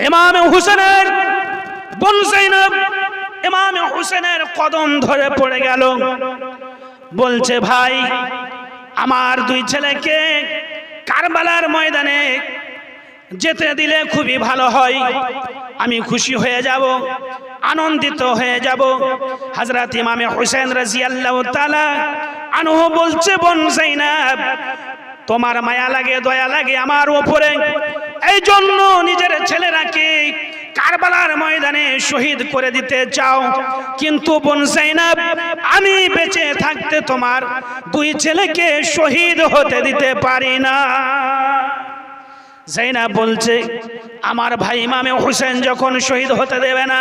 ইমাম হুসেনের বোন যায়েনব ইমাম হুসেনের কদম ধরে পড়ে গেল, বলছে ভাই আমার দুই ছেলেকে কারবালার ময়দানে যেতে দিলে খুবই ভালো হয়, আমি খুশি হয়ে যাব, আনন্দিত হয়ে যাব। হযরত ইমাম হুসেন রাদিয়াল্লাহু তাআলা আনহু বলছে বোন যায়েনব তোমার মায়া লাগে দয়া লাগে আমার উপরে, এই জন্য নিজের ছেলেরাকে কারবালার ময়দানে শহীদ করে দিতে চাও, কিন্তু বোন যায়েনব আমি বেঁচে থাকতে তোমার দুই ছেলেকে শহীদ হতে দিতে পারি না। যায়েনব বলছে আমার ভাই ইমাম হুসেন যখন শহীদ হতে দেবে না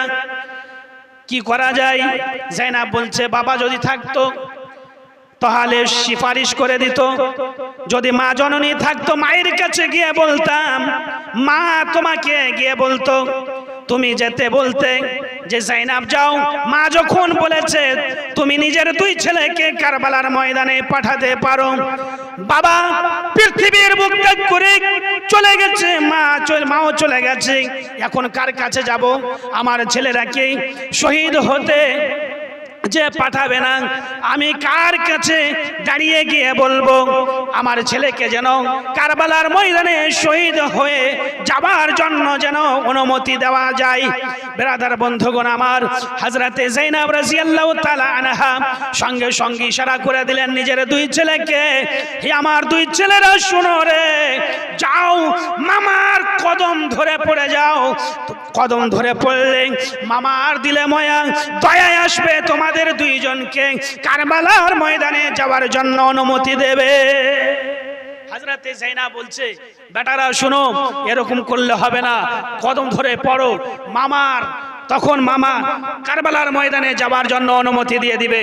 কি করা যায়? যায়েনব বলছে বাবা যদি থাকতো তাহলে সুপারিশ করে দিত, যদি মা জননী থাকতো মায়ের কাছে গিয়ে বলতাম, মা তোমাকে গিয়ে বলতো, তুমি যেতে বলতে যে যায়েনব যাও, মা যখন বলেছে তুমি নিজের দুই ছেলেকে কারবালার ময়দানে পাঠাতে পারো। বাবা পৃথিবীর বুক ত্যাগ করে চলে গেছে, মাও চলে গেছে, এখন কার কাছে যাব? আমার ছেলেরাকে শহীদ হতে যে পাঠাবে না, আমি কার কাছে দাঁড়িয়ে গিয়ে বলবো আমার ছেলেকে যেন কারবালার ময়দানে শহীদ হয়ে যাবার জন্য যেন অনুমতি দেওয়া যায়? ব্রাদার বন্ধুগণ আমার, হযরতে যায়েনব রাদিয়াল্লাহু তাআলা আনহা সঙ্গে সঙ্গে ইশারা করে দিলেন নিজের দুই ছেলেকে, হে আমার দুই ছেলেরা শুনো রে, যাও মামার কদম ধরে পড়ে যাও, কদম ধরে পড়লে মামার দিলে মায়া দয়া আসবে, তোমাদের দুইজনকে কারবালার ময়দানে যাওয়ার জন্য অনুমতি দেবে। হযরতে যায়েনব বলছে বেটারা শুনো, এরকম করলে হবে না, কদম ধরে পড়ো, মামার তখন মামা কারবালার ময়দানে যাওয়ার জন্য অনুমতি দিয়ে দিবে,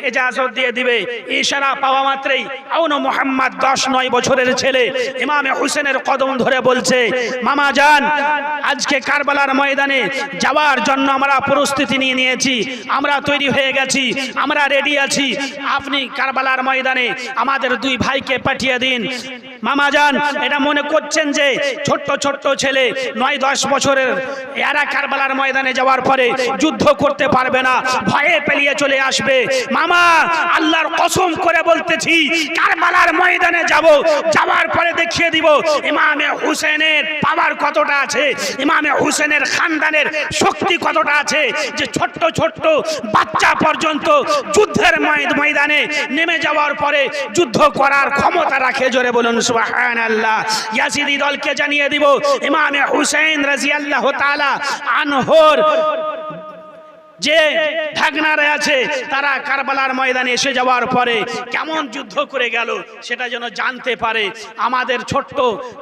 ইজাজত দিয়ে দিবে। ইশারা পাওয়া মাত্রই আউন মুহাম্মদ 10-9 বছরের ছেলে ইমাম হুসেনের কদম ধরে বলছে মামা যান, আজকে কারবালার ময়দানে যাওয়ার জন্য আমরা প্রস্তুতি নিয়ে নিয়েছি, আমরা তৈরি হয়ে গেছি, আমরা রেডি আছি, আপনি কারবালার ময়দানে আমাদের দুই ভাইকে পাঠিয়ে দিন। মামা যান এটা মনে করছেন যে ছোট্ট ছোট্ট ছেলে 9-10 বছরের, এরা কারবালার ময়দানে যাওয়ার পরে যুদ্ধ করতে পারবে না, ভয়ে পালিয়ে চলে আসবে। মামা আল্লাহর কসম করে বলতেছি কারবালার ময়দানে যাব, যাওয়ার পরে দেখিয়ে দিব ইমামে হুসেনের পাওয়ার কতটা আছে, ইমামে হুসেনের খানদানের শক্তি কতটা আছে, যে ছোট্ট ছোট্ট বাচ্চা পর্যন্ত যুদ্ধের ময়দানে নেমে যাওয়ার পরে যুদ্ধ করার ক্ষমতা রাখে। জোরে বলুন সুবহানাল্লাহ। ইয়াজিদি দলকে জানিয়ে দিব ইমামে হুসেন রাদিয়াল্লাহু তাআলা আনহুর যে ভাগনারা আছে তারা কারবালার ময়দানে এসে যাওয়ার পরে কেমন যুদ্ধ করে গেল সেটা যেন জানতে পারে। আমাদের ছোট্ট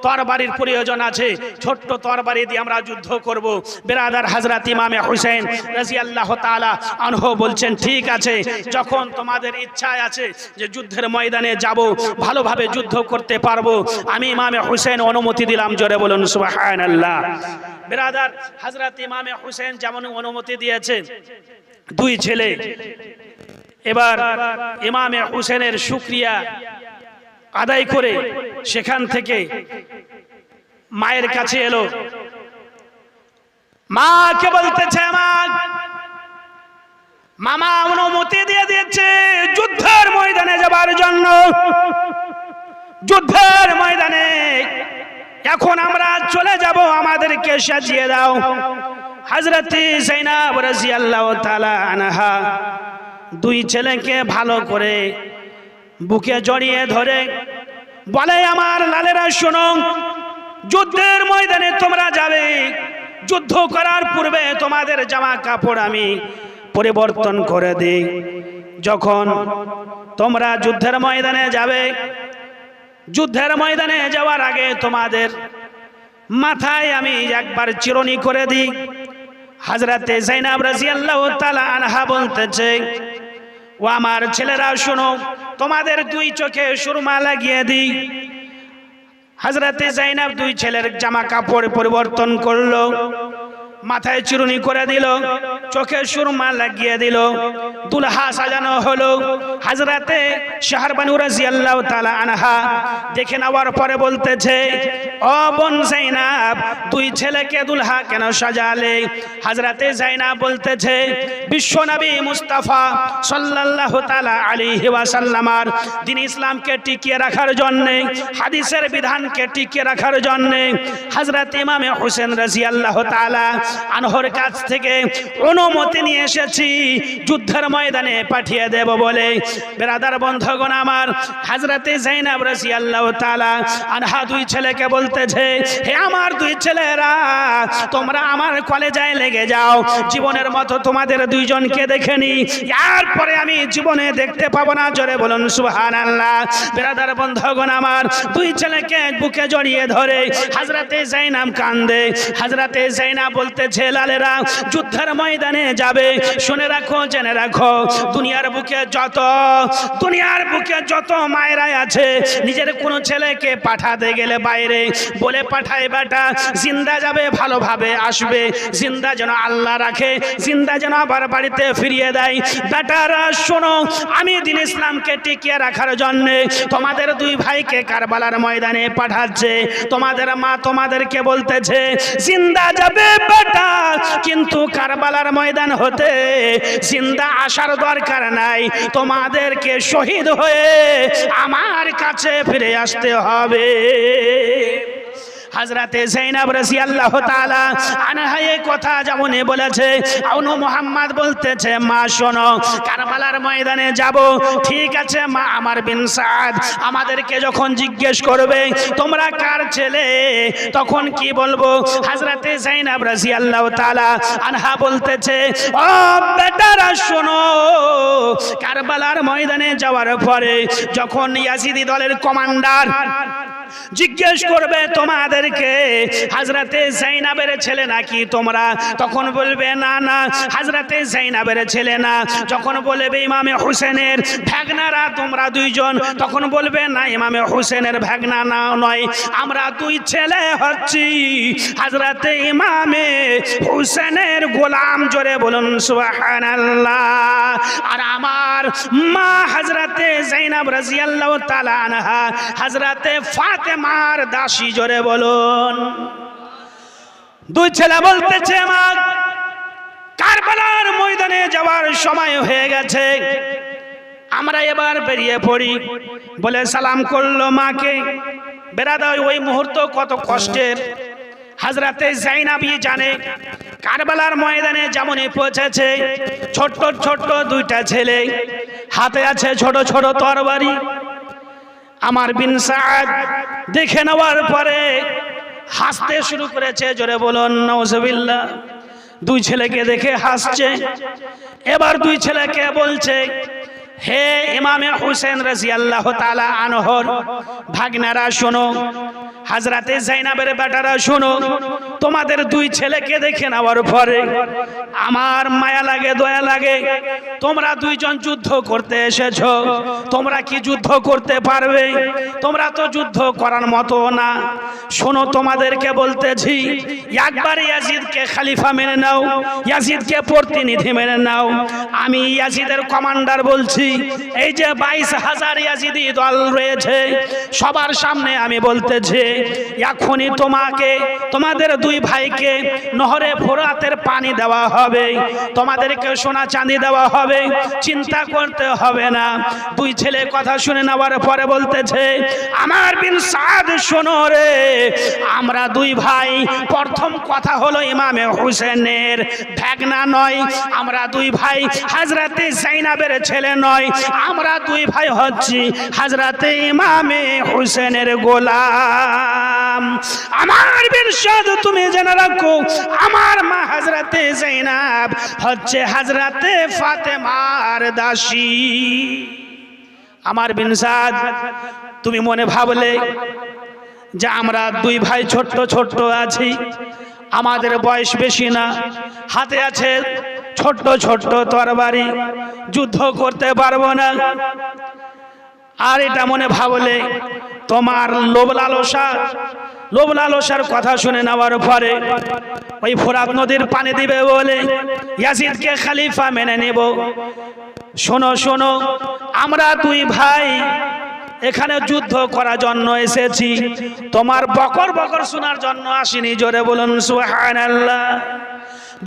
তরবারির প্রয়োজন আছে, ছোট্ট তরবারি দিয়ে আমরা যুদ্ধ করব। বিরাদার হযরত ইমামে হুসেন রাদিয়াল্লাহু তাআলা আনহু বলছেন ঠিক আছে, যখন তোমাদের ইচ্ছা আছে যে যুদ্ধের ময়দানে যাব, ভালোভাবে যুদ্ধ করতে পারবো, আমি ইমামে হুসেন অনুমতি দিলাম। জোরে বলুন সুবহানাল্লাহ। বিরাদার হযরত ইমামে হুসেন যেমন অনুমতি দিয়েছে দুই ছেলে, এবার ইমামে হুসেনের শুকরিয়া আদায় করে সেখান থেকে মায়ের কাছে এলো, মাকে বলতেছে মামা অনুমতি দিয়ে দিয়েছে যুদ্ধের ময়দানে যাবার জন্য, যুদ্ধের ময়দানে এখন আমরা চলে যাব, আমাদেরকে সাজিয়ে দাও। হযরতে যায়েনব রাদিয়াল্লাহু তাআলা আনহা দুই ছেলেকে ভালো করে বুকে জড়িয়ে ধরে বলে আমার লালেরা শোনো, যুদ্ধের ময়দানে তোমরা যাবে, যুদ্ধ করার পূর্বে তোমাদের জামা কাপড় আমি পরিবর্তন করে দিই, যখন তোমরা যুদ্ধের ময়দানে যাবে, যুদ্ধের ময়দানে যাওয়ার আগে তোমাদের মাথায় আমি একবার চিরুনি করে দিই। হযরতে যায়েনব রাদিয়াল্লাহু তাআলা আনহা বলতেছে ও আমার ছেলেরা শোনো, তোমাদের দুই চোখে সুরমা লাগিয়ে দিই। হযরতে যায়েনব দুই ছেলের জামা কাপড় পরিবর্তন করলো, মাথায় চিরুনি করে দিল, চোখে সুরমা লাগিয়ে দিল, দুলহা সাজানো হলো। হযরতে শাহরবানু রাদিয়াল্লাহু তাআলা আনহা দেখে নেওয়ার পরে বলতেছে, ও বোন যায়নাব, দুই ছেলেকে দুলহা কেন সাজালে? হযরতে যায়নাব বলতেছে, বিশ্বনবী মুস্তাফা সাল্লাল্লাহু তাআলা আলাইহি ওয়াসাল্লামার দ্বীন ইসলামকে টিকিয়ে রাখার জন্য, হাদিসের বিধানকে টিকিয়ে রাখার জন্য হযরত ইমামে হোসেন রাদিয়াল্লাহু তাআলা আনহর কাছ থেকে অনুমতি নিয়ে এসেছি যুদ্ধের ময়দানে পাঠিয়ে দেব বলে। বেরাদার বন্ধুগণ আমার, হযরতে যায়নাব রাদিয়াল্লাহু তাআলা আনহা দুই ছেলেকে বলতেছে, হে আমার দুই ছেলেরা, তোমরা আমার কলেজায় লেগে যাও, জীবনের মতো তোমাদের দুইজনকে দেখে নি, এরপরে আমি জীবনে দেখতে পাবো না। জোরে বলুন সুবহানাল্লাহ। বেরাদার বন্ধুগণ আমার, দুই ছেলেকে বুকে জড়িয়ে ধরে হযরতে যায়নাব কান্দে। হযরতে যায়নাব বলতেছে, লালেরা যুদ্ধের ময়দানে যাবে, শুনে রাখো, জেনে রাখো, দুনিয়ার বুকে যত মায়েরাই আছে, নিজের কোনো ছেলেকে পাঠাতে গেলে বাইরে বলে পাঠায়, বেটা জিন্দা যাবে, ভালোভাবে আসবে, জিন্দা যেন আল্লাহ রাখে, জিন্দা যেন আবার বাড়িতে ফিরিয়ে দেয়। বেটারা শোনো, আমি দ্বীন ইসলামকে টিকিয়ে রাখার জন্য তোমাদের দুই ভাইকে কারবালার ময়দানে পাঠাচ্ছে। তোমাদের মা তোমাদেরকে বলতেছে, জিন্দা যাবে বেটা, কিন্তু কারবালার ময়দান হতে জিন্দা আসার দরকার নাই, তোমাদেরকে শহীদ হয়ে আমার কাছে ফিরে আসতে হবে। হযরতে যায়নাব রাদিয়াল্লাহু তাআলা আনহা এই কথা যেমন বলেছে, আউনু মুহাম্মদ বলতেছে, মা শোনো, কারবালার ময়দানে যাব, ঠিক আছে মা আমার বিন সাদ, আমাদেরকে যখন জিজ্ঞেস করবে তোমরা কার ছেলে, তখন কি বলবো? হযরতে যায়নাব রাদিয়াল্লাহু তাআলা আনহা বলতেছে, ও বেটারা শোনো, কারবালার ময়দানে যাওয়ার পরে যখন ইয়াজিদি দলের কমান্ডার জিজ্ঞেস করবে তোমাদেরকে হযরতে যায়নাবের ছেলে নাকি তোমরা, তখন বলবে না না হযরতে যায়নাবের ছেলে না। যখন বলবে ইমামে হোসেনের ভাগনারা তোমরা দুইজন, তখন বলবে না ইমামে হোসেনের ভাগনা না, নয়, আমরা দুই ছেলে হচ্ছি হযরতে ইমামে হোসেনের গোলাম। জোরে বলুন সুবহানাল্লাহ। আর আমার মা হযরতে যায়নাব রাদিয়াল্লাহু তাআলা আনহা হযরতে ফাতেমার দাসী। জোরে বলুন। দুই ছেলে বলতেছে, মা কারবালার ময়দানে যাওয়ার সময় হয়ে গেছে, আমরা এবার বেরিয়ে পড়ি বলে সালাম করলো মাকে। বেরাদা ওই মুহূর্ত কত কষ্টের হযরতে যায়নাবই জানে। কারবালার ময়দানে যেমনই পৌঁছেছে, ছোট্ট ছোট্ট দুইটা ছেলে, হাতে আছে ছোট ছোট তরবারি। আমার বিন সাদ দেখে নেওয়ার পরে হাসতে শুরু করেছে। জোরে বলুন নাউজুবিল্লাহ। দুই ছেলেকে দেখে হাসছে। এবার দুই ছেলেকে বলছে, হে ইমামে হোসেন রাদিয়াল্লাহু তাআলা আনহর ভাগনারা শোনো, হযরতে যায়নাবের বেটারা শোনো, তোমাদের দুই ছেলেকে দেখে নেওয়ার পরে আমার মায়া লাগে, দয়া লাগে। তোমরা দুইজন যুদ্ধ করতে এসেছো, তোমরা কি যুদ্ধ করতে পারবে? তোমরা তো যুদ্ধ করার মতো না। শোনো, তোমাদেরকে বলতেছি, একবার ইয়াজিদকে খলিফা মেনে নাও, ইয়াজিদকে প্রতিনিধি মেনে নাও। আমি ইয়াজিদের কমান্ডার বলছি, এই যে 22,000 ইয়াজিদি দল রয়েছে, সবার সামনে আমি বলতেছি, এখনই তোমাদের দুই ভাইকে নহরে ফোরাতের পানি দেওয়া হবে, তোমাদেরকে সোনা চাঁদি দেওয়া হবে, চিন্তা করতে হবে না। দুই ছেলে কথা শুনে নেওয়ার পরে বলতেছে, আমার বিন সাদ শোনো রে, আমরা দুই ভাই, প্রথম কথা হলো ইমামে হোসেনের ভাগনা নয়, আমরা দুই ভাই হযরতে যায়নাবের ছেলে নয়, আমরা দুই ভাই হচ্ছি হযরতে ইমামে হোসেনের গোলাম। আমার বিন সাদ তুমি জেনে রাখো, আমার মা হযরতে যায়নাব হচ্ছে হযরতে ফাতেমার দাসী। আমার বিন সাদ তুমি মনে ভাবলে যে আমরা দুই ভাই ছোট্ট ছোট্ট আছি, আমাদের বয়স বেশি না, হাতে আছে ছোট্ট ছোট্ট তরবারি, যুদ্ধ করতে পারবো না। আর এটা মনে ভাবলে তোমার লোভ লালসা লোভ লালসার কথা শুনে নেওয়ার পরে ওই ফোরাত নদীর পানি দিবে বলে ইয়াজিদকে খলিফা মেনে নেব। শোনো শোনো, আমরা দুই ভাই এখানে যুদ্ধ করার জন্য এসেছি, তোমার বকর বকর শোনার জন্য আসিনি। জোরে বলুন সুবহানাল্লাহ।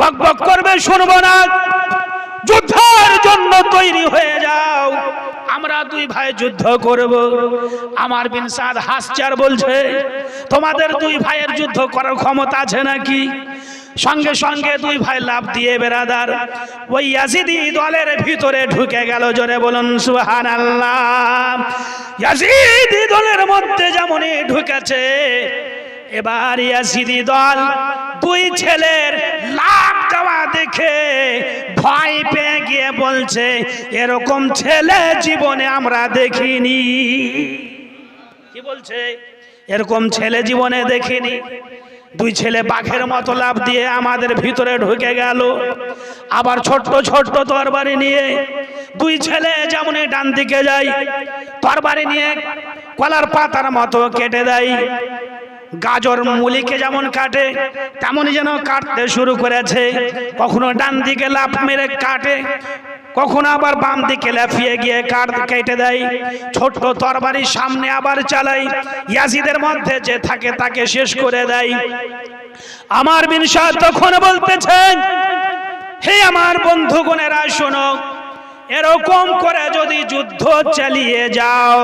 বক বক করবে শুনবো না, যুদ্ধের জন্য তৈরি হয়ে যাও, আমরা দুই ভাই যুদ্ধ করব। আমার বিন সাদ হাসচার বলছে, তোমাদের দুই ভাইয়ের যুদ্ধ করার ক্ষমতা আছে নাকি? সঙ্গে সঙ্গে দুই ভাই লাফ দিয়ে বেরাদার ওই ইয়াজিদি দলের ভিতরে ঢুকে গেল। জোরে বলুন সুবহানাল্লাহ। ইয়াজিদি দলের মধ্যে যেমনই ঢুকেছে, এবার ইয়াজিদি দল দুই ছেলের লাফ দেওয়া দেখে ভয় পেয়ে গিয়ে বলছে, এরকম ছেলে জীবনে আমরা দেখিনি। কি বলছে? এরকম ছেলে জীবনে দেখিনি। দুই ছেলে বাঘের মতো লাফ দিয়ে আমাদের ভিতরে ঢুকে গেল। আবার ছোট্ট ছোট্ট তরবারি নিয়ে দুই ছেলে যেমন ডান দিকে যায়, তরবারি নিয়ে কলার পাতার মতো কেটে দেয়। গাজর মুলিকে যেমন কাটে তেমনই যেন কাটতে শুরু করেছে। কখনো ডান দিকে লাফ মেরে কাটে, কখনো আবার বাম দিকে লাফিয়ে গিয়ে কেটে দেয়। ছোট্ট তরবারি সামনে আবার চালাই, ইয়াজিদের মধ্যে যে থাকে তাকে শেষ করে দেয়। আমার বিন সাদ তখন বলতেছেন, হে আমার বন্ধুগণেরা শোনো, এরকম করে যদি যুদ্ধ চালিয়ে যাও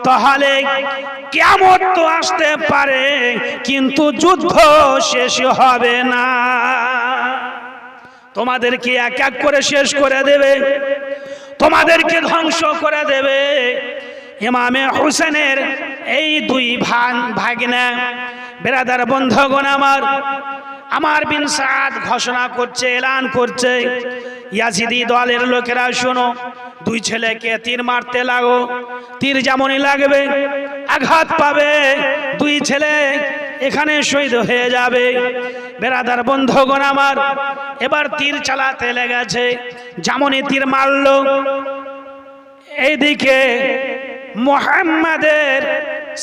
তাহলে কিয়ামত তো আসতে পারে, কিন্তু যুদ্ধ শেষ হবে না। তোমাদেরকে এক এক করে শেষ করে দেবে, তোমাদেরকে ধ্বংস করে দেবে। ইমামে হুসেনের এই দুই ভাগনা বেরাদার বন্ধুগণ আমার বিন সাদ ঘোষণা করছে, এলান করছে, ইয়াজিদি দলের লোকেরা শোনো, দুই ছেলেকে তীর মারতে লাগো। তীর যেমনই লাগবে আঘাত পাবে, দুই ছেলে এখানে শহীদ হয়ে যাবে। বেরাদার বন্ধুগণ আমার, এবার তীর চালাতে লেগেছে। যেমনই তীর মারলো, এইদিকে মুহাম্মাদের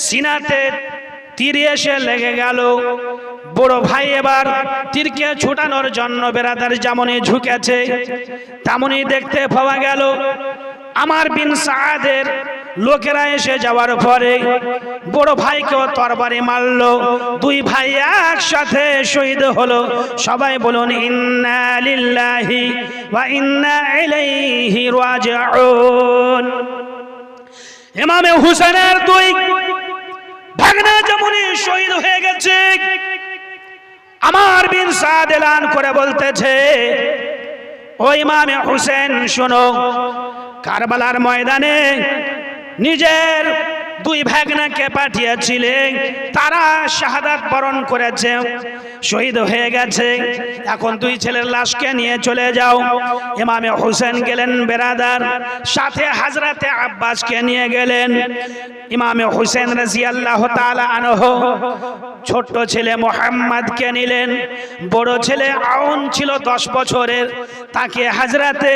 সিনাতে তীর এসে লেগে গেল। বড় ভাই এবার তীরকে ছুটানোর জন্য বেরাদার যেমনই ঝুঁকেছে, তেমনই দেখতে পাওয়া গেল আমার বিন সাদের লোকেরা এসে যাওয়ার পরে বড় ভাইকেও তরবারি মারলো। দুই ভাই একসাথে শহীদ হলো। সবাই বলুন ইন্না লিল্লাহি ওয়া ইন্না ইলাইহি রাজিউন। ইমামে হুসেনের দুই ভাগনা যেমনই শহীদ হয়ে গেছে, আমার বিন সাদ এলান করে বলতেছে, ও ইমামে হুসেন শোনো, কারবালার ময়দানে নিজের দুই ভাগনাকে পাঠিয়েছিলেন, তারা শাহাদাত বরণ করেছে, শহীদ হয়ে গেছে। এখন দুই ছেলের লাশকে নিয়ে চলে যাও। ইমামে হুসেন গেলেন বেরাদার, সাথে হযরতে আব্বাসকে নিয়ে গেলেন। ইমামে হুসেন রাদিয়াল্লাহু তাআলা আনহু ছোট্ট ছেলে মুহাম্মদকে নিলেন। বড় ছেলে আউন ছিল 10 বছরের, তাকে হযরতে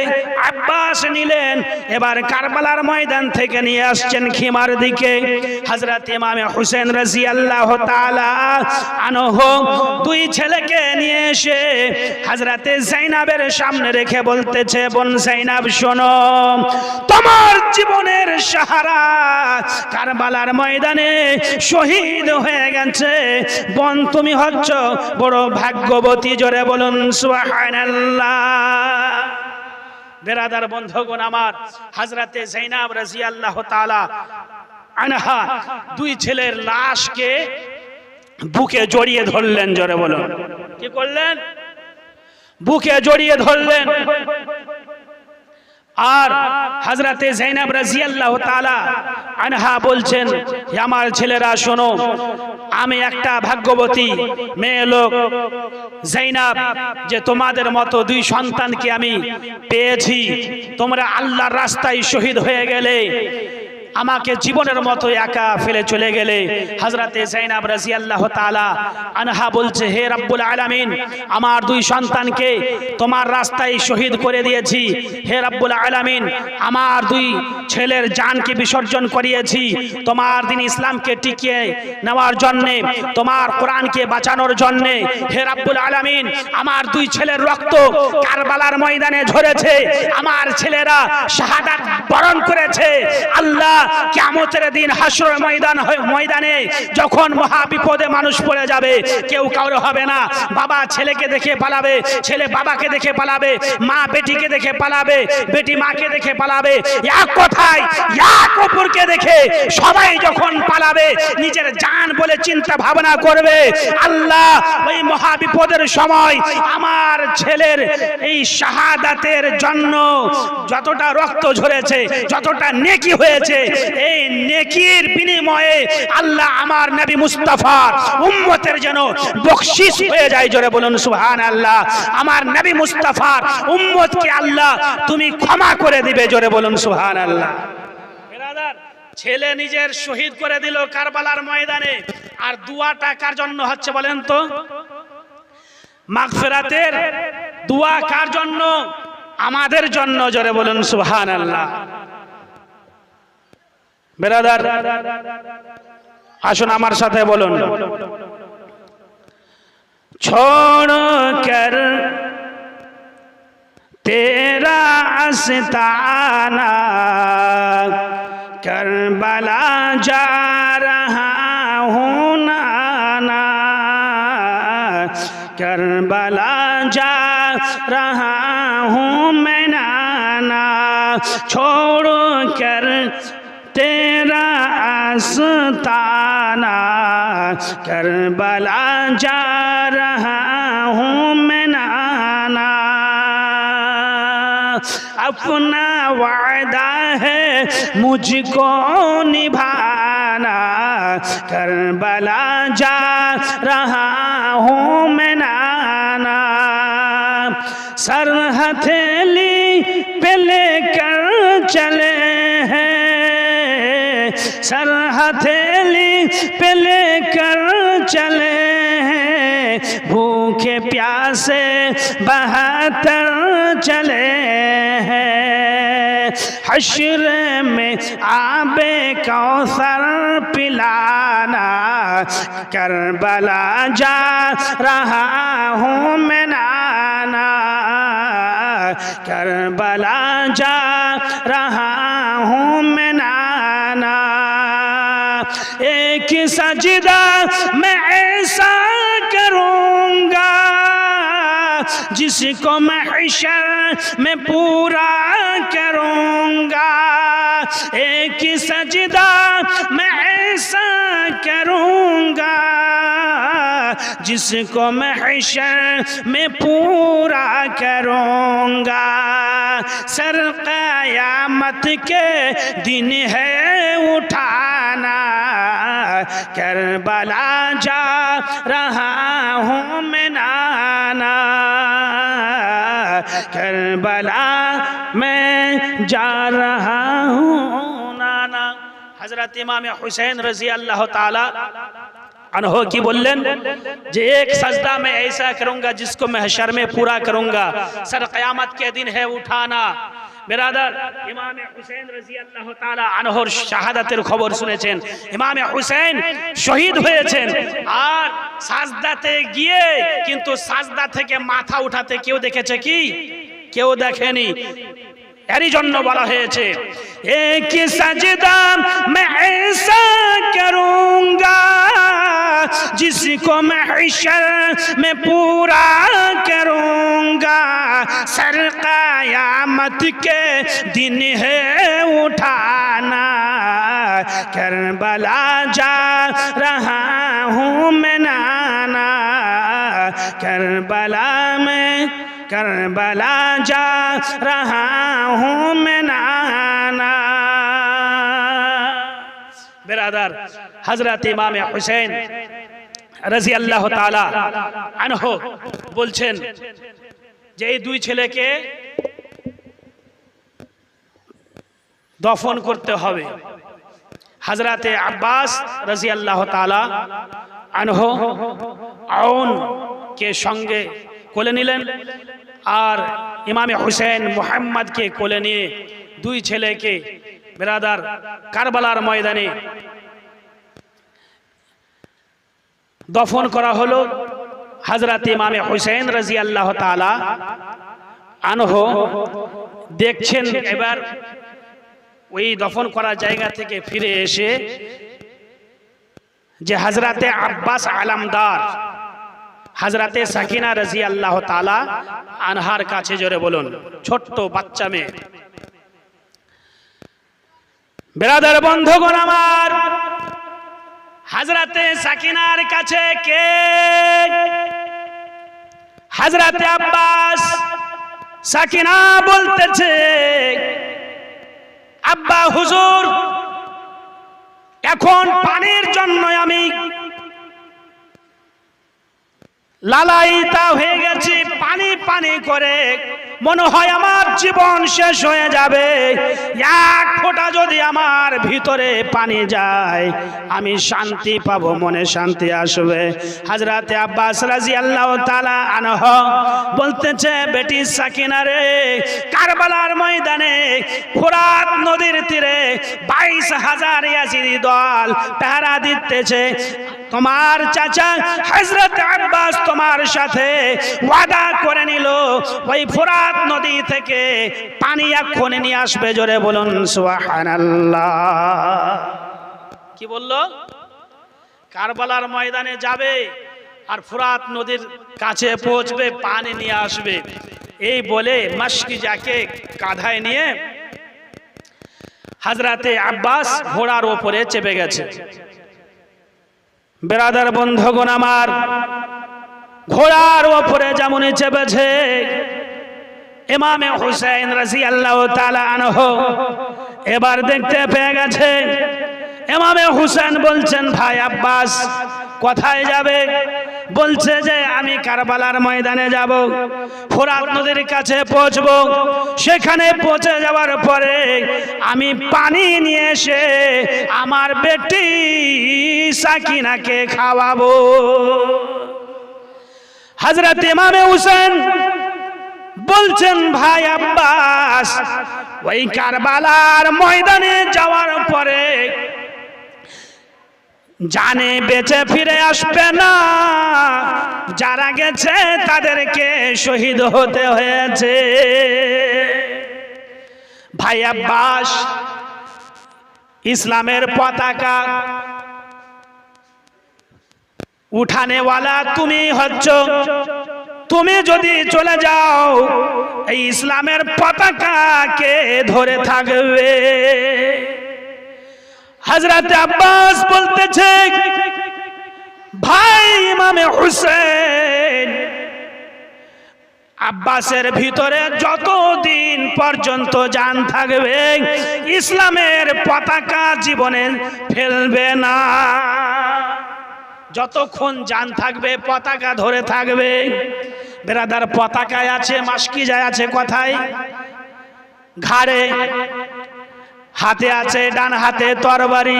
আব্বাস নিলেন। এবার কারবালার ময়দান থেকে নিয়ে আসছেন খিমার দিকে। হযরত ইমামে হুসেন রাদিয়াল্লাহু তাআলা আনহু দুই ছেলেকে নিয়ে এসে হযরতে যায়েনাবের সামনে রেখে বলতেছে, বোন যায়েনাব শোনো, তোমার জীবনের সাহারা কারবালার ময়দানে শহীদ হয়ে গেছে। বোন তুমি হচ্ছ বড় ভাগ্যবতী। জোরে বলুন সুবহানাল্লাহ। বেরাদার বন্ধুগণ আমার, হযরতে যায়েনাব রাদিয়াল্লাহু তাআলা আনহা দুই ছেলের লাশকে বুকে জড়িয়ে ধরলেন। জোরে বলুন, কি করলেন? বুকে জড়িয়ে ধরলেন। আর হযরতে যায়েনাব রাদিয়াল্লাহু তাআলা আনহা বলছেন, হে আমার ছেলেরা শোনো, আমি একটা ভাগ্যবতী মেয়ে লোক যায়েনাব, যে তোমাদের মতো দুই সন্তানকে আমি পেয়েছি। তোমরা আল্লাহর রাস্তায় শহীদ হয়ে গেলে আমাকে জীবনের মতো একা ফেলে চলে গেলে। হযরতে যায়েনাব রাদিয়াল্লাহু তাআলা আনহা বলছে, হে রব্বুল আলামিন, আমার দুই সন্তানকে তোমার রাস্তায় শহীদ করে দিয়েছি। হে রব্বুল আলামিন, আমার দুই ছেলের জানকে বিসর্জন করিয়েছি তোমার দ্বীন ইসলামকে টিকিয়ে নেওয়ার জন্য, তোমার কোরআনকে বাঁচানোর জন্য। হে রব্বুল আলামিন, আমার দুই ছেলের রক্ত কারবালার ময়দানে ঝরেছে, আমার ছেলেরা শাহাদাত বরণ করেছে। আল্লাহ কিয়ামতের দিন হাসরের ময়দানে যখন মহা বিপদে মানুষ পড়ে যাবে, কেউ কাউরে হবে না। বাবা ছেলেকে দেখে পালাবে, ছেলে বাবাকে দেখে পালাবে, মা বেটিকে দেখে পালাবে, বেটি মাকে দেখে পালাবে, এক কথায় এক অপরকে দেখে সবাই যখন পালাবে, নিজের জান বলে চিন্তা ভাবনা করবে। আল্লাহ ওই মহা বিপদের সময় আমার ছেলের এই শাহাদাতের জন্য যতটা রক্ত ঝরেছে, যতটা নেকি হয়েছে, এই নেকির বিনিময়ে আল্লাহ আমার নবী মুস্তাফার উম্মতের যেন বখশিশ হয়ে যায়। জোরে বলুন সুবহানাল্লাহ। আমার নবী মুস্তাফার উম্মতকে আল্লাহ তুমি ক্ষমা করে দিবে। জোরে বলুন সুবহানাল্লাহ। বিরাদার, ছেলে নিজের শহীদ করে দিল কারবালার ময়দানে, আর দুয়াটা কার জন্য হচ্ছে বলেন তো? মাগফিরাতের দোয়া কার জন্য? আমাদের জন্য। জোরে বলুন সুবহানাল্লাহ। বিরাদার, আসুন আমার সাথে বলুন, छोड़ कर तेरा आस्ताना करबला जा रहा हूँ नाना, करबला जा रहा हूँ मैं नाना, छोड़ कर तेरा आस्ताना करबला जा रहा हूँ मैं नाना, अपना वादा है मुझको निभाना, करबला जा रहा हूँ मैं नाना, सर हथेली पे लेकर चले हैं, सर हथेली पे लेकर चले हैं, भूखे प्यासे 72 चले हैं, हश्र में आबे कौसर पिलाना, करबला जा रहा हूँ मैं नाना, करबला जा रहा हूँ मैं नाना, एक सजदा मैं ऐसा करूँगा जिसको मैं हश्र में पूरा करूँगा, एक सजदा मैं ऐसा करूँगा जिसको मैं हश्र में पूरा करूँगा, सर क़यामत के दिन है उठाना, करबला जा रहा हूँ मैं नाना, करबला मैं जा रहा हूँ नाना। हजरत इमाम हुसैन रजी अल्लाह ताला अनहो की बोलें जे एक सजदा मैं ऐसा करूँगा जिसको मैं हशर में पूरा करूँगा, सर क़यामत के दिन है उठाना। बिरादर, इमाम हुसैन रजी अल्लाह ताला अनहोर শাহাদাতের খবর শুনেছেন। ইমাম হুসেন শহীদ হয়েছেন, আর সাজদাতে গিয়ে কিন্তু সাজদা থেকে মাথা উঠাতে কেউ দেখেছে কি? কেউ দেখেনি। এরই জন্য বলা হয়েছে, এক সাজদা मैं ऐसा करूँगा जिसको मैं हश्र में पूरा करूँगा, सर क़यामत के दिन है उठाना, करबला जा रहा हूँ मैं नाना, करबला में करबला जा रहा हूँ मैं नाना। बिरादर, हजरत इमाम हुसैन রাজি আল্লাহ তাআলা আনহু বলছেন যে এই দুই ছেলেকে দফন করতে হবে। হযরতে আব্বাস রাদিয়াল্লাহু তাআলা আনহু আউন কে সঙ্গে কোলে নিলেন আর ইমামে হুসেন মুহাম্মদকে কোলে নিয়ে দুই ছেলেকে বিরাদার কারবালার ময়দানে দফন করা হলো। হযরত ইমামে হুসেন রাদিয়াল্লাহু তাআলা আনহু দেখছেন, এবার ওই দফন করা জায়গা থেকে ফিরে এসে যে হযরতে আব্বাস আলমদার হযরতে সাকিনা রাদিয়াল্লাহু তাআলা আনহার কাছে, জোরে বলুন, ছোট্ট বাচ্চা মেয়ে। বিরাদার বন্ধুগণ আমার, হযরতে সাকিনার কাছে কে? হযরতে আব্বাস। সাকিনা বলতেছে, আব্বা হুজুর, এখন পানির জন্য আমি লালায়িতা হয়ে গেছি, পানি পানি করে মনে হয় আমার জীবন শেষ হয়ে যাবে। এক ফোঁটা যদি আমার ভিতরে পানি যায় আমি শান্তি পাবো, মনে শান্তি আসবে। হযরতে আব্বাস রাদিয়াল্লাহু তাআলা আনহু বলতেছে, বেটি সাকিনা রে, কারবালার ময়দানে ফোরাত নদীর তীরে 22,000 ইয়াজিদি দল পাহারা দিতেছে। তোমার চাচা হযরত আব্বাস তোমার সাথে ওয়াদা করে নিল ওই ফোরাত নদী থেকে পানি এক্ষুনি নিয়ে আসবে। জোরে বলুন সুবহানাল্লাহ। কি বললো? কারবালার ময়দানে যাবে আর ফোরাত নদীর কাছে পৌঁছবে, পানি নিয়ে আসবে। এই বলে মাশকি যাকে কাঁধায় নিয়ে হযরতে আব্বাস ঘোড়ার উপরে চেপে গেছে। বিরাদার বন্ধুগণ আমার, ঘোড়ার উপরে যেমনই চেপেছে, ইমামে হুসেন রাদিয়াল্লাহু তাআলা আনহু এবার দেখতে পেয়ে গেছে। ইমামে হুসেন বলছেন, ভাই আব্বাস কোথায় যাবে? বলছে যে আমি কারবালার ময়দানে যাব, ফোরাত নদীর কাছে পৌঁছব, সেখানে পৌঁছে যাওয়ার পরে আমি পানি নিয়ে এসে আমার বেটি সাকিনাকে খাওয়াবো। হযরত ইমামে হুসেন বলছেন, ভাই আব্বাস, ওই কারবালার ময়দানে যাওয়ার পরে জানে বেঁচে ফিরে আসবে না, যারা গেছে তাদেরকে শহীদ হতে হয়েছে। ভাই আব্বাস, ইসলামের পতাকা উঠানেওয়ালা তুমি হচ্ছ, তুমি যদি চলে যাও এই ইসলামের পতাকাকে ধরে থাকবে। হযরত আব্বাস বলতেছে, ভাই ইমামে হুসেন, আব্বাসের ভিতরে যতদিন পর্যন্ত জান থাকবে ইসলামের পতাকা জীবনে ফেলবে না। যতক্ষণ জান থাকবে পতাকা ধরে থাকবে। বেরাদার, পতাকায় আছে, মাসকি যায় আছে কোথায়? ঘাড়ে, হাতে আছে ডান হাতে তরবারি,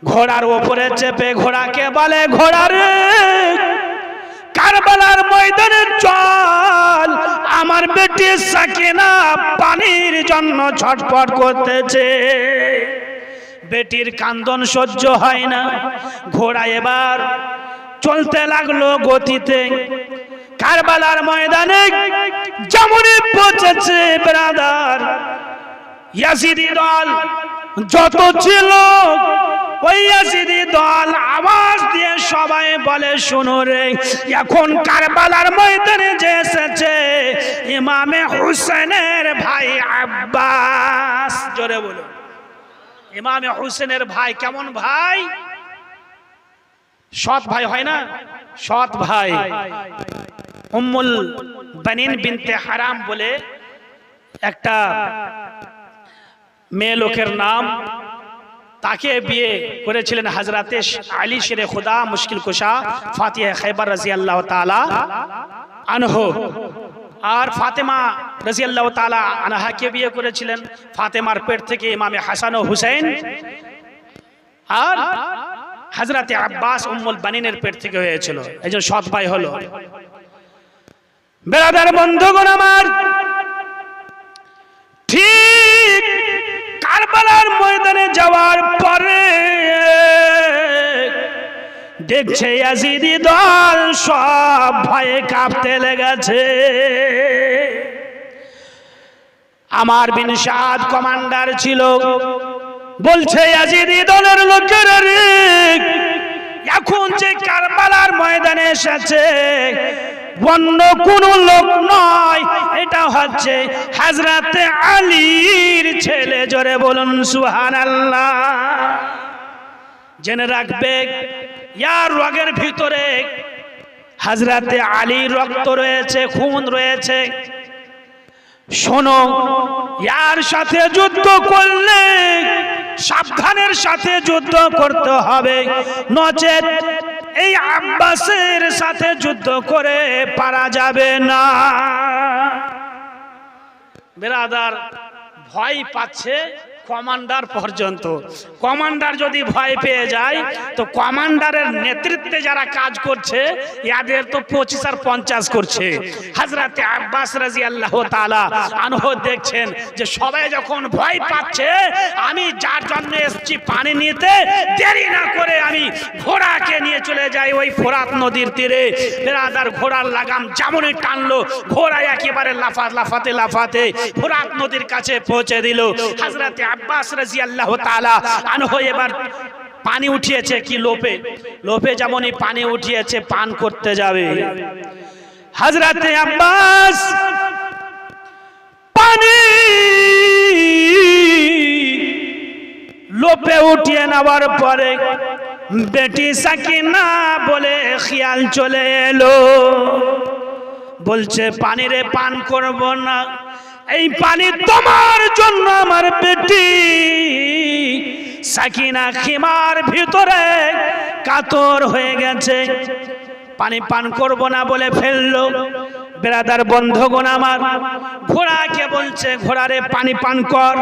ঘোড়ার উপরে চেপে ঘোড়াকে বলে, ঘোড়া রে, কারবালার ময়দানে চল, আমার বেটি সাকিনা পানির জন্য ছটফট করতেছে। বেটির কান্দন সহ্য হয় না, ঘোড়া এবার চলতে লাগলো গতিতে। কারবালার ময়দানে যেমনই পৌঁছেছে ব্রাদার, ইয়াজিদি দল যত ছিল ওই ইয়াজিদি দল আওয়াজ দিয়ে সবাই বলে, শোনো রে, এখন কারবালার ময়দানে যে এসেছে ইমামে হুসেনের ভাই আব্বাস। জোরে বলো, ইমামে হুসেনের ভাই। কেমন ভাই? সৎ ভাই হয় না? সৎ ভাই। উম্মুল বানিন বিনতে হারাম বলে একটা মেয়ে লোকের নাম, তাকে বিয়ে করেছিলেন হযরতে আলী শেরে খুদা মুশকিল কুশা ফাতিহ খাইবার রাদিয়াল্লাহু তাআলা আনহু। আর ফাতেমা রাদিয়াল্লাহু তাআলা আনহাকে বিয়ে করেছিলেন। ফাতেমার পেট থেকে ইমামে হাসান ও হুসাইন, আর হযরতে আব্বাস উম্মুল বানিনের পেট থেকে হয়েছিল। এই যে সৎ ভাই হলো। বেরাদার বন্ধুগণ আমার, ঠিক কারবালার ময়দানে যাওয়ার পরে দেখছে ইয়াজিদি দল সব ভয়ে কাঁপতে লেগেছে। আমার বিন সাদ কমান্ডার ছিল, বলছে ইয়াজিদি দলের লোকেরা রে, এখন যে কারবালার ময়দানে এসেছে অন্য কোন লোক নয়, এটা হচ্ছে হযরতে আলীর ছেলে। জোরে বলুন সুবহানাল্লাহ। জেনে রাখবে ইয়ার রগের ভিতরে হযরতে আলীর রক্ত রয়েছে, খুন রয়েছে। শোনো, ইয়ার সাথে যুদ্ধ করলে সাবধানের সাথে যুদ্ধ করতে হবে, নচেত এই আব্বাসের সাথে যুদ্ধ করে পারা যাবে না। বেরাদার, ভয় পাচ্ছে কমান্ডার পর্যন্ত। কমান্ডার যদি ভয় পেয়ে যায় তো কমান্ডারের নেতৃত্বে যারা কাজ করছে এদের তো 25 আর 50 করছে। হযরতে আব্বাস রাদিয়াল্লাহু তাআলা আনহু দেখছেন যে সবাই যখন ভয় পাচ্ছে, আমি যার জন্য এসেছি পানি নিতে, দেরি না করে আমি ঘোড়াকে নিয়ে চলে যাই ওই ফোরাত নদীর তীরে। বেরাদার, ঘোড়ার লাগাম যেমনই টানলো, ঘোড়া একেবারে লাফাতে লাফাতে ফোরাত নদীর কাছে পৌঁছে দিল। হযরতে আব্বাস রাদিয়াল্লাহু তাআলা আনহু এবার পানি উঠিয়েছে, কি লোপে যেমনই পানি উঠিয়েছে পান করতে যাবে, হযরতে আব্বাস পানি লোপে উঠিয়ে নেওয়ার পরে বেটি সাকিনা বলে খেয়াল চলে এলো, বলছে পানি রে পান করব না, এই পানি তোমার জন্য আমার বেটি সাকিনা খিমার ভিতরে কাতর হয়ে গেছে, পানি পান করব না বলে ফেললো। বেরাদার বন্ধুগণ আমার, ঘোড়াকে বলছে ঘোড়ারে পানি পান কর।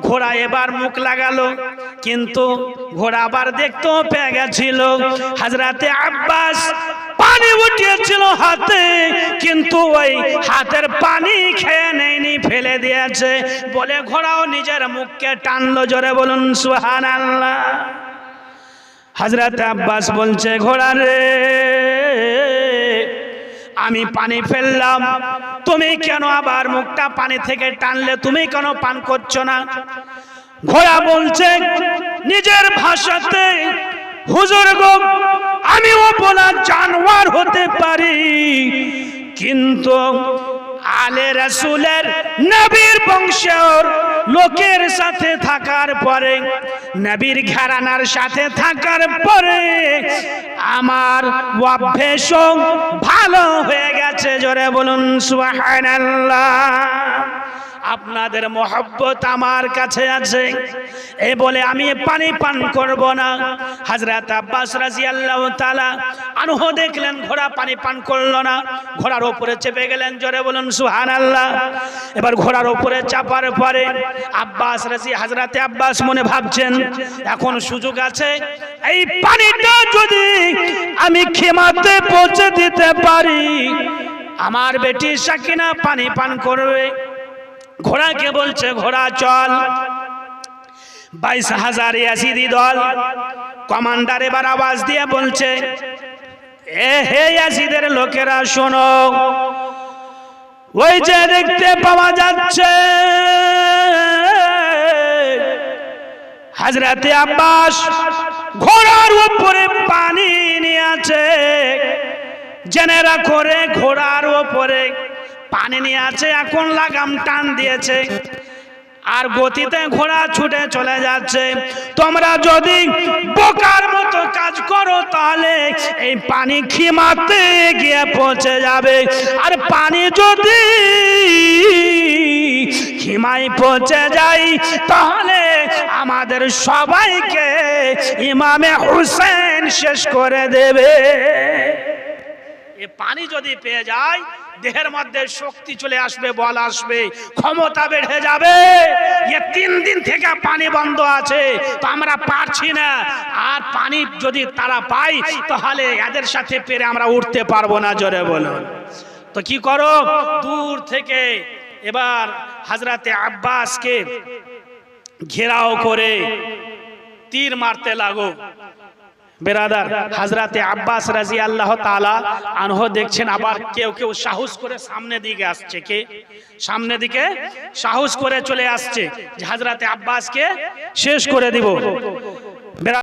ঘোড়া এবার মুখ লাগালো, কিন্তু ঘোড়া আবার দেখতেও পেয়ে গেছিল হযরতে আব্বাস পানি উঠিয়েছিল হাতে, কিন্তু ওই হাতের পানি খেয়ে নেয়নি, ফেলে দিয়েছে বলে ঘোড়াও নিজের মুখকে টানলো। জোরে বলুন সুবহানাল্লাহ। হযরতে আব্বাস বলছে ঘোড়া রে, আমি পানি ফেললাম, তুমি কেন আবার মুখটা পানি থেকে টানলে, তুমি কেন পান করছো না? ঘোড়া বলছে নিজের ভাষাতে, হুজুর গো, আমি অবলা জানোয়ার হতে পারি, কিন্তু আলে রাসূলের নবীর বংশের লোকের সাথে থাকার পরে, নবীর ঘরানার সাথে থাকার পরে আমার অভ্যাস ভালো হয়ে গেছে। জোরে বলুন সুবহানাল্লাহ। আপনাদের মহব্বত আমার কাছে আছে, এ বলে আমি পানি পান করব না। হযরত আব্বাস রাদিয়াল্লাহু তাআলা আনহু দেখলেন ঘোড়া পানি পান করলো না, ঘোড়ার উপরে চেপে গেলেন। জোরে বলুন সুবহানাল্লাহ। এবার ঘোড়ার উপরে চাপার পরে হযরতে আব্বাস মনে ভাবছেন এখন সুযোগ আছে, এই পানিটা যদি আমি খেমাতে পৌঁছে দিতে পারি, আমার বেটি সাকিনা পানি পান করবে। ঘোড়াকে বলছে ঘোড়া চল। 22,000 ইয়াজিদি দল। কমান্ডার এবার আওয়াজ দিয়ে বলছে, এ হে ইয়াজিদের লোকেরা শোনো, ওই যে দেখতে পাওয়া যাচ্ছে হযরতে আব্বাস ঘোড়ার উপরে পানি নিয়ে আছে, জেনে রাখো রে, ঘোড়ার উপরে পানি নিয়ে আছে, এখন লাগাম টান দিয়েছে আর গতিতে ঘোড়া ছুটে চলে যাচ্ছে। তোমরা যদি বোকার মতো কাজ করো তাহলে এই পানি খিমাতে গিয়ে পৌঁছে যাবে, আর পানি যদি খিমায় পৌঁছে যায় তাহলে আমাদের সবাইকে ইমামে হুসেন শেষ করে দেবে। এ পানি যদি পেয়ে যায় দেহের মধ্যে শক্তি চলে আসবে, বল আসবে, ক্ষমতা বেড়ে যাবে। এ 3 দিন থেকে পানি বন্ধ আছে, তো আমরা পারছি না। আর পানি যদি তারা পাই তাহলে এদের সাথে পেরে আমরা উঠতে পারবো না। জোরে বলুন। তো কি করো, দূর থেকে এবার হযরতে আব্বাসকে ঘেরাও করে তীর মারতে লাগো। বেরাদার, হযরতে আব্বাস রাদিয়াল্লাহু তাআলা আনহু দেখছেন আবার কেউ কেউ সাহস করে সামনে দিকে আসছে। কে সামনে দিকে সাহস করে চলে আসছে যে হযরতে আব্বাসকে শেষ করে দিব।